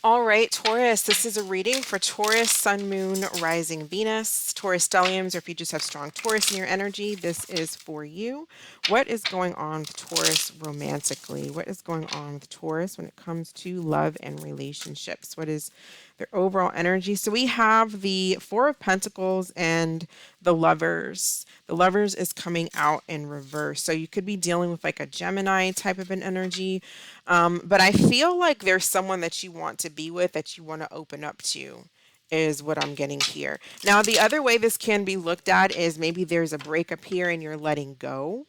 All right, Taurus, this is a reading for Taurus, Sun, Moon, Rising, Venus, Taurus stelliums, or if you just have strong Taurus in your energy, this is for you. What is going on with Taurus romantically? What is going on with Taurus when it comes to love and relationships? What is their overall energy? So we have the Four of Pentacles and the Lovers. The Lovers is coming out in reverse. So you could be dealing with like a Gemini type of an energy. But I feel like there's someone that you want to be with, that you want to open up to, is what I'm getting here. Now, the other way this can be looked at is maybe there's a breakup here and you're letting go.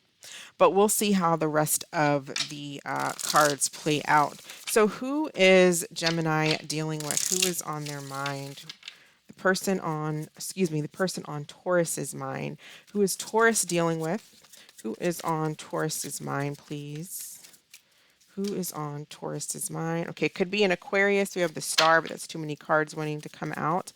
But we'll see how the rest of the cards play out. So who is Gemini dealing with? Who is on their mind? The person on, the person on Taurus's mind. Who is Taurus dealing with? Who is on Taurus's mind, please? Who is on Taurus's mind? Okay, could be an Aquarius. We have the star, but that's too many cards wanting to come out.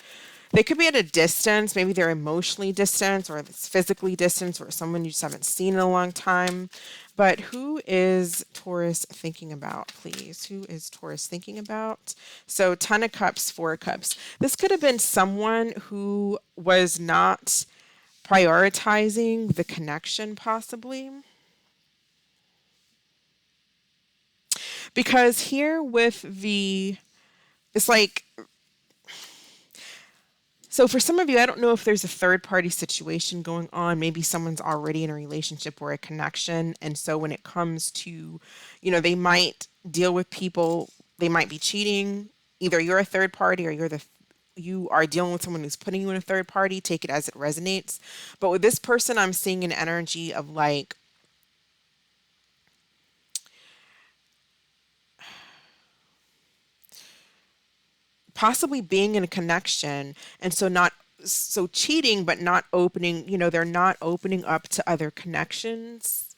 They could be at a distance. Maybe they're emotionally distant, or it's physically distant, or someone you just haven't seen in a long time. But who is Taurus thinking about, please? Who is Taurus thinking about? So 10 of Cups, 4 of Cups. This could have been someone who was not prioritizing the connection, possibly. Because here with the, it's like, so for some of you, I don't know if there's a third party situation going on. Maybe someone's already in a relationship or a connection. And so when it comes to, they might deal with people, they might be cheating. Either you're a third party or you are dealing with someone who's putting you in a third party. Take it as it resonates. But with this person, I'm seeing an energy of like, possibly being in a connection, and so not so cheating, but not opening, they're not opening up to other connections.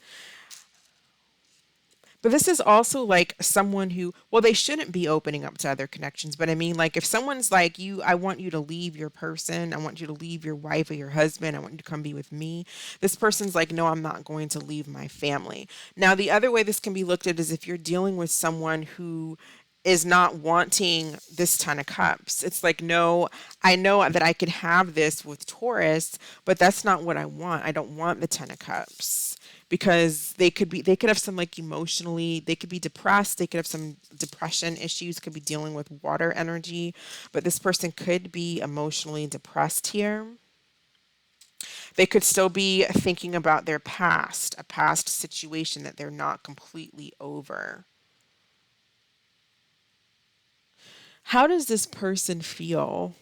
But this is also like someone who, well, they shouldn't be opening up to other connections, but I mean, like, if someone's like, I want you to leave your person, I want you to leave your wife or your husband, I want you to come be with me, this person's like, no, I'm not going to leave my family. Now, the other way this can be looked at is if you're dealing with someone who is not wanting this 10 of cups. It's like, no, I know that I could have this with Taurus, but that's not what I want. I don't want the 10 of cups, because they could have some, like, emotionally, they could be depressed, they could have some depression issues, could be dealing with water energy, but this person could be emotionally depressed here. They could still be thinking about their past, a past situation that they're not completely over. How does this person feel?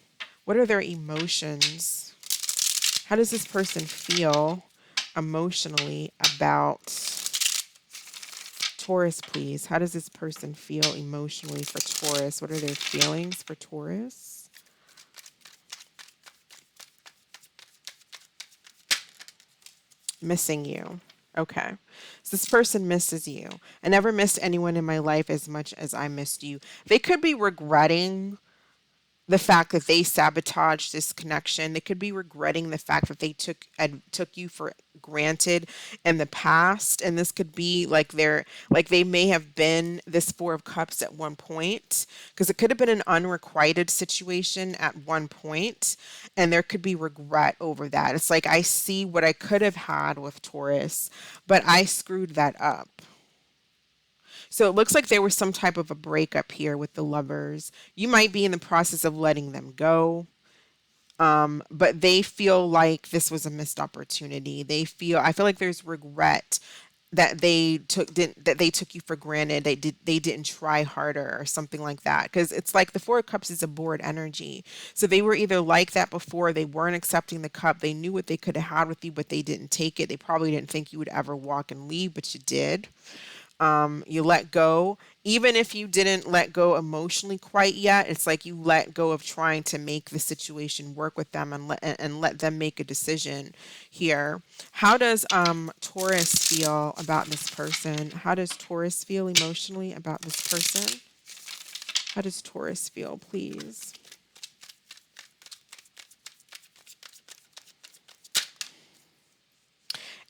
What are their emotions? How does this person feel emotionally about Taurus, please? How does this person feel emotionally for Taurus? What are their feelings for Taurus? Missing you. Okay. So this person misses you. I never missed anyone in my life as much as I missed you. They could be regretting the fact that they sabotaged this connection. They could be regretting the fact that they took you for granted in the past. And this could be like they may have been this 4 of Cups at one point, because it could have been an unrequited situation at one point, and there could be regret over that. It's like, I see what I could have had with Taurus, but I screwed that up. So it looks like there was some type of a breakup here with the Lovers. You might be in the process of letting them go, but they feel like this was a missed opportunity. I feel like there's regret that they took you for granted. They didn't try harder or something like that. Because it's like the 4 of Cups is a bored energy. So they were either like that before, they weren't accepting the cup, they knew what they could have had with you, but they didn't take it. They probably didn't think you would ever walk and leave, but you did. You let go. Even if you didn't let go emotionally quite yet, it's like you let go of trying to make the situation work with them, and let them make a decision here. How does Taurus feel about this person? How does Taurus feel emotionally about this person? How does Taurus feel, please?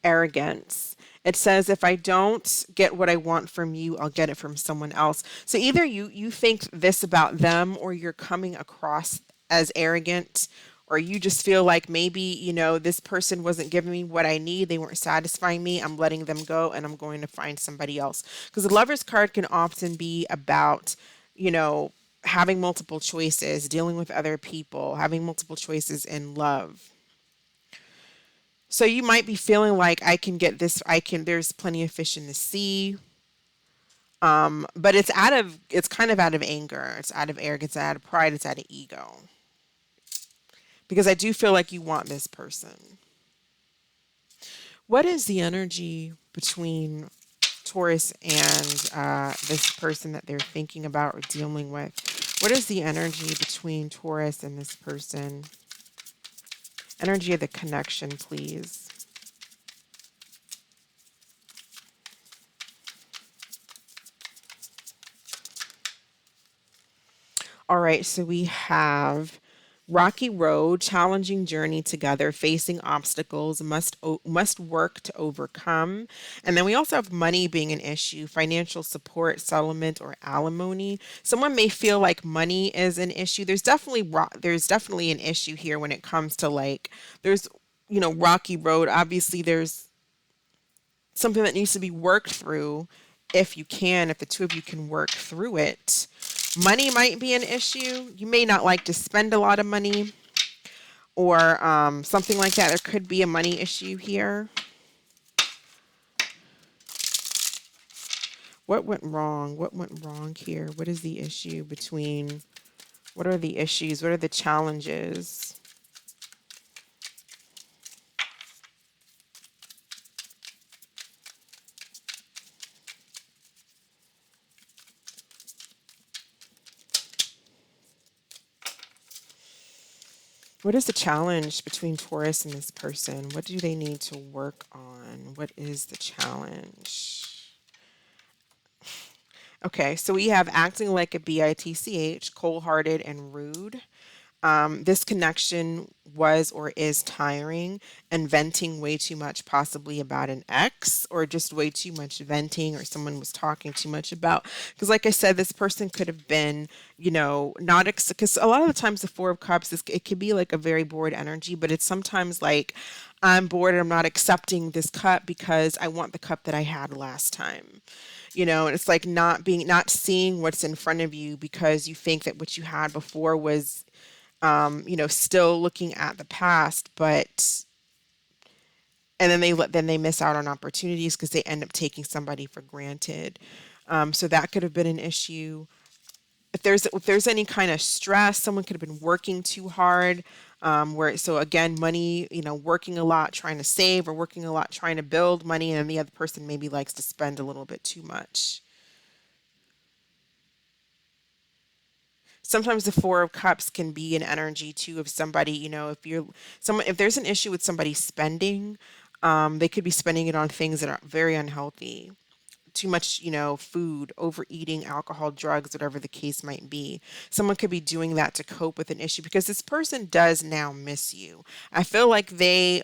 Arrogance. It says, if I don't get what I want from you, I'll get it from someone else. So either you think this about them, or you're coming across as arrogant, or you just feel like maybe, this person wasn't giving me what I need. They weren't satisfying me. I'm letting them go and I'm going to find somebody else. Because the Lover's card can often be about, you know, having multiple choices, dealing with other people, having multiple choices in love. So you might be feeling like, I can get this, there's plenty of fish in the sea. But it's kind of out of anger. It's out of arrogance, out of pride, it's out of ego. Because I do feel like you want this person. What is the energy between Taurus and this person that they're thinking about or dealing with? What is the energy between Taurus and this person? Energy of the connection, please. All right, so we have rocky road, challenging journey together, facing obstacles, must work to overcome. And then we also have money being an issue, financial support, settlement, or alimony. Someone may feel like money is an issue. There's definitely an issue here when it comes to, like, there's, rocky road. Obviously, there's something that needs to be worked through. If the two of you can work through it, money might be an issue. You may not like to spend a lot of money, or something like that. There could be a money issue here. What went wrong? What went wrong here? What is the issue between, what are the issues? What are the challenges? What is the challenge between Taurus and this person? What do they need to work on? What is the challenge? Okay, so we have acting like a bitch, cold-hearted, and rude. This connection was or is tiring, and venting way too much, possibly about an ex, or just way too much venting, or someone was talking too much about. Because, like I said, this person could have been, not because a lot of the times the Four of Cups, it could be like a very bored energy, but it's sometimes like, I'm bored and I'm not accepting this cup because I want the cup that I had last time. And it's like not seeing what's in front of you because you think that what you had before was, still looking at the past, but and then they miss out on opportunities because they end up taking somebody for granted. So that could have been an issue. If there's any kind of stress, someone could have been working too hard. Where so again, money, working a lot trying to save, or working a lot trying to build money, and the other person maybe likes to spend a little bit too much. Sometimes the Four of Cups can be an energy too of somebody, if there's an issue with somebody spending, they could be spending it on things that are very unhealthy. Too much, food, overeating, alcohol, drugs, whatever the case might be. Someone could be doing that to cope with an issue because this person does now miss you. I feel like they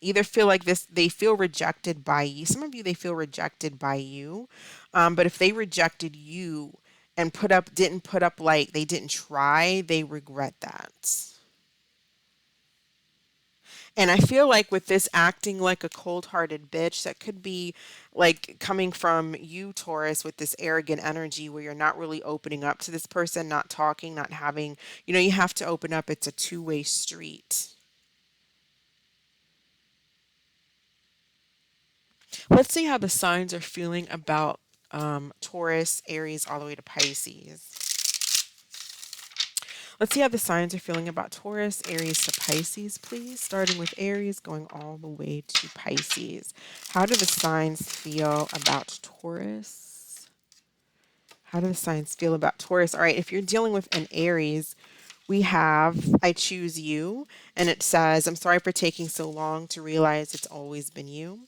either feel like they feel rejected by you. Some of you, they feel rejected by you. But if they rejected you and didn't put up, like, they didn't try, they regret that. And I feel like with this acting like a cold-hearted bitch, that could be like coming from you, Taurus, with this arrogant energy where you're not really opening up to this person, not talking, not having, you have to open up. It's a two-way street. Let's see how the signs are feeling about Taurus, Aries, all the way to Pisces. Let's see how the signs are feeling about Taurus, Aries to Pisces, please. Starting with Aries, going all the way to Pisces. How do the signs feel about Taurus? How do the signs feel about Taurus? All right, if you're dealing with an Aries, we have I choose you, and it says, I'm sorry for taking so long to realize it's always been you.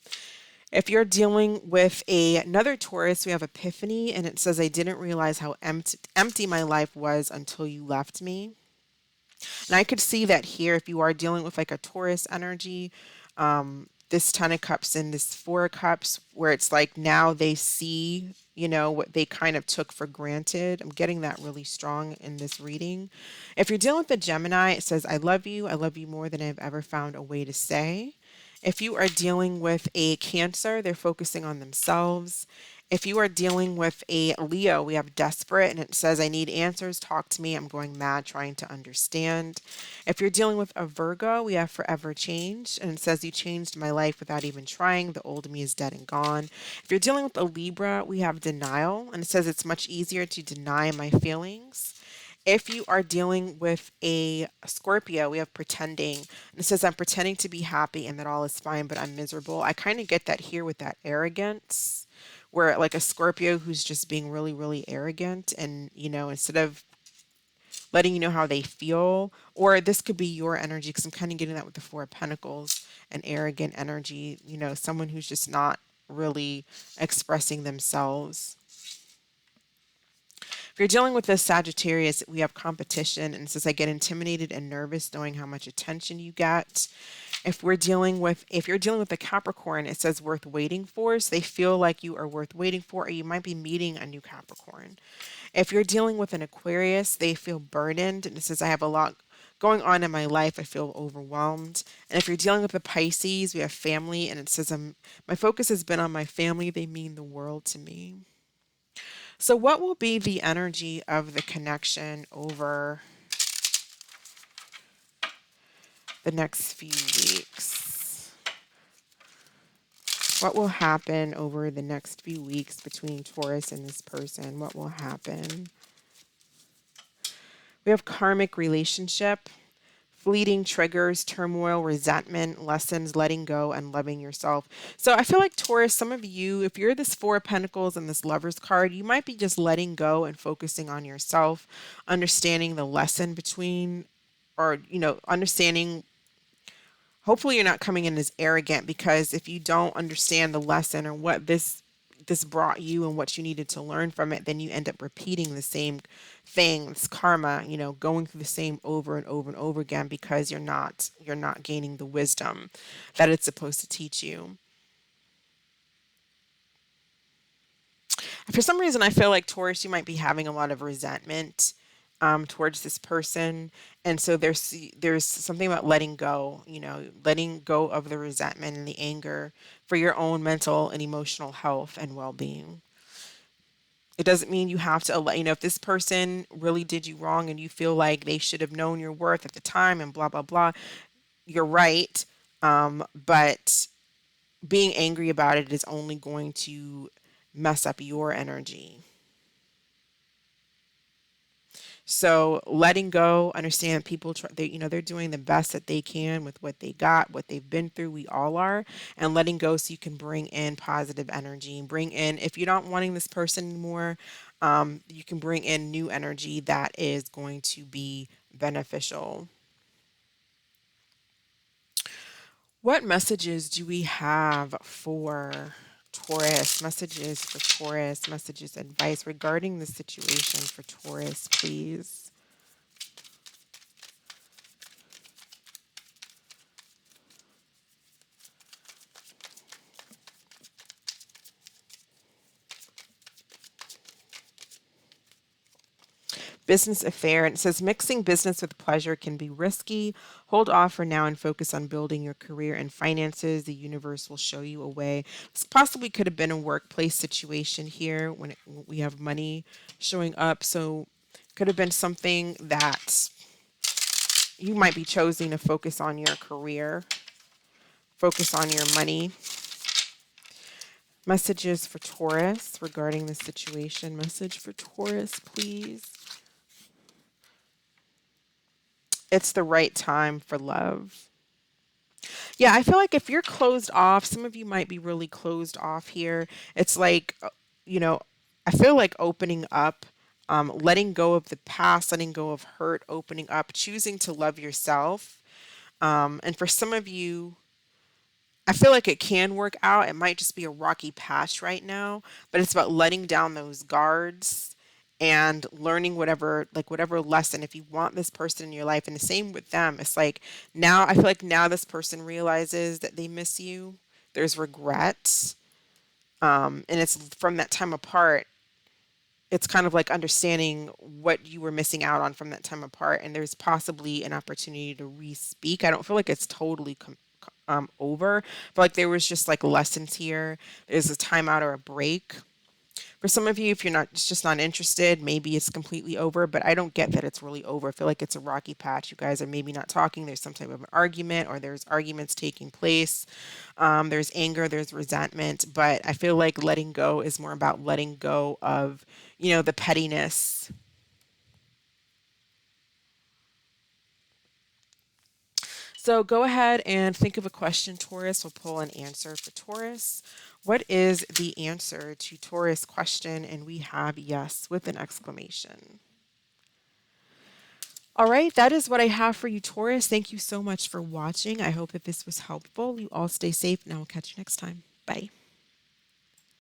If you're dealing with another Taurus, we have Epiphany, and it says, I didn't realize how empty my life was until you left me. And I could see that here if you are dealing with like a Taurus energy. this Ten of Cups and this Four of Cups, where it's like now they see, what they kind of took for granted. I'm getting that really strong in this reading. If you're dealing with a Gemini, it says, I love you. I love you more than I've ever found a way to say. If you are dealing with a Cancer, they're focusing on themselves. If you are dealing with a Leo, we have desperate, and it says, I need answers. Talk to me. I'm going mad trying to understand. If you're dealing with a Virgo, we have forever change, and it says, you changed my life without even trying. The old me is dead and gone. If you're dealing with a Libra, we have denial, and it says, it's much easier to deny my feelings. If you are dealing with a Scorpio, we have pretending. And it says, I'm pretending to be happy and that all is fine, but I'm miserable. I kind of get that here with that arrogance, where like a Scorpio who's just being really, really arrogant and, instead of letting you know how they feel, or this could be your energy because I'm kind of getting that with the Four of Pentacles, an arrogant energy, someone who's just not really expressing themselves. If you're dealing with this Sagittarius, we have competition, and it says I get intimidated and nervous knowing how much attention you get. If you're dealing with a Capricorn, it says worth waiting for. So they feel like you are worth waiting for, or you might be meeting a new Capricorn. If you're dealing with an Aquarius, they feel burdened, and it says I have a lot going on in my life. I feel overwhelmed. And if you're dealing with the Pisces, we have family, and it says my focus has been on my family. They mean the world to me. So what will be the energy of the connection over the next few weeks? What will happen over the next few weeks between Taurus and this person? What will happen? We have karmic relationship, fleeting triggers, turmoil, resentment, lessons, letting go, and loving yourself. So I feel like Taurus, some of you, if you're this Four of Pentacles and this Lover's card, you might be just letting go and focusing on yourself, understanding the lesson between, or, understanding. Hopefully you're not coming in as arrogant, because if you don't understand the lesson or what this brought you and what you needed to learn from it, then you end up repeating the same thing. It's karma, going through the same over and over and over again, because you're not gaining the wisdom that it's supposed to teach you. For some reason, I feel like Taurus, you might be having a lot of resentment towards this person, and so there's something about letting go, letting go of the resentment and the anger for your own mental and emotional health and well-being. It doesn't mean you have to, if this person really did you wrong and you feel like they should have known your worth at the time and blah blah blah, you're right, but being angry about it is only going to mess up your energy. So letting go, understand people, they're doing the best that they can with what they got, what they've been through. We all are. And letting go so you can bring in positive energy and bring in, if you're not wanting this person anymore, you can bring in new energy that is going to be beneficial. What messages do we have for Taurus? Messages for Taurus, messages, advice regarding the situation for Taurus, please. Business affair, and it says mixing business with pleasure can be risky. Hold off for now and focus on building your career and finances. The universe will show you a way. This possibly could have been a workplace situation here when we have money showing up. So could have been something that you might be choosing to focus on your career, focus on your money. Messages for Taurus regarding the situation. Message for Taurus, please. It's the right time for love. Yeah, I feel like if you're closed off, some of you might be really closed off here. It's like, I feel like opening up, letting go of the past, letting go of hurt, opening up, choosing to love yourself. And for some of you, I feel like it can work out. It might just be a rocky patch right now, but it's about letting down those guards and learning whatever lesson, if you want this person in your life. And the same with them. It's like now I feel like now this person realizes that they miss you. There's regret. And it's from that time apart, it's kind of like understanding what you were missing out on from that time apart. And there's possibly an opportunity to re-speak. I don't feel like it's totally over, but like there was just like lessons here. There's a timeout or a break. For some of you, if you're not, it's just not interested, maybe it's completely over, but I don't get that it's really over. I feel like it's a rocky patch. You guys are maybe not talking. There's some type of an argument, or there's arguments taking place. There's anger, there's resentment, but I feel like letting go is more about letting go of, the pettiness. So go ahead and think of a question, Taurus. We'll pull an answer for Taurus. What is the answer to Taurus question? And we have yes with an exclamation. All right, that is what I have for you, Taurus. Thank you so much for watching. I hope that this was helpful. You all stay safe, and I will catch you next time. Bye.